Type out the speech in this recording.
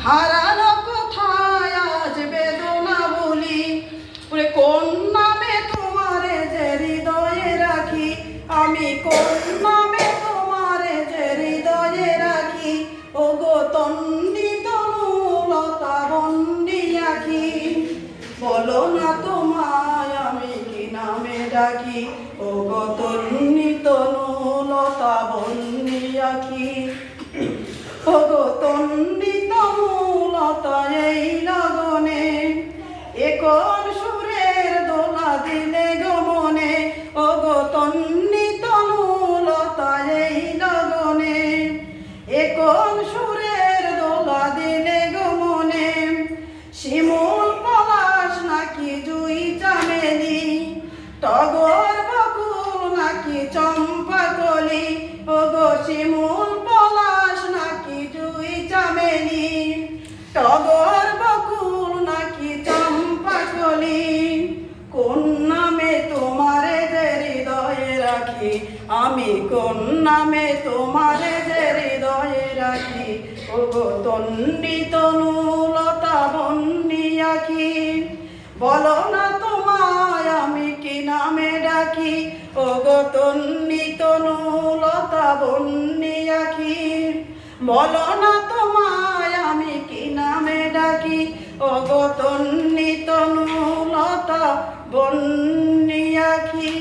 হারানো কোথায় আজ বেদনা বলি, ওরে কোন নামে তোমারে যে হৃদয়ে রাখি, আমি কোন নামে তোমারে যে হৃদয়ে রাখি, ও গো তন্নি তনুলতা বন্দি আখি, বলো না তোমায় আমি কি নামে ডাকি, ও গো তন্নি তনুলতা বন্দি আখি, ও গো তন্নি তনুলতা এই লগনে, একল সুরের দোলা দিলে গমনে, ও গো তন্নি তনুলতা এই লগনে, একল সুরের দোলা দিলে গমনে, শিমুল পলাশ নাকি জুই চামেলি, টগর বকুল নাকি চম্পা কলি, ও গো শিমুল পলাশ নাকি জুই চামেলি, টগর বকুল নাকি চম্পা কলি, কোন নামে তোমারে যে হৃদয়ে রাখি, আমি কোন নামে তোমারে যে হৃদয়ে রাখি, ও গো তন্নি তনুলতা বন্দি আখি, বলো না তোমায় আমি কি নামে ডাকি, ও গো তন্নি তনুলতা বন্দি আখি, বলো না তোমায় আমি কি নামে ডাকি, ও গো তন্নি তনুলতা বন্দি আখি।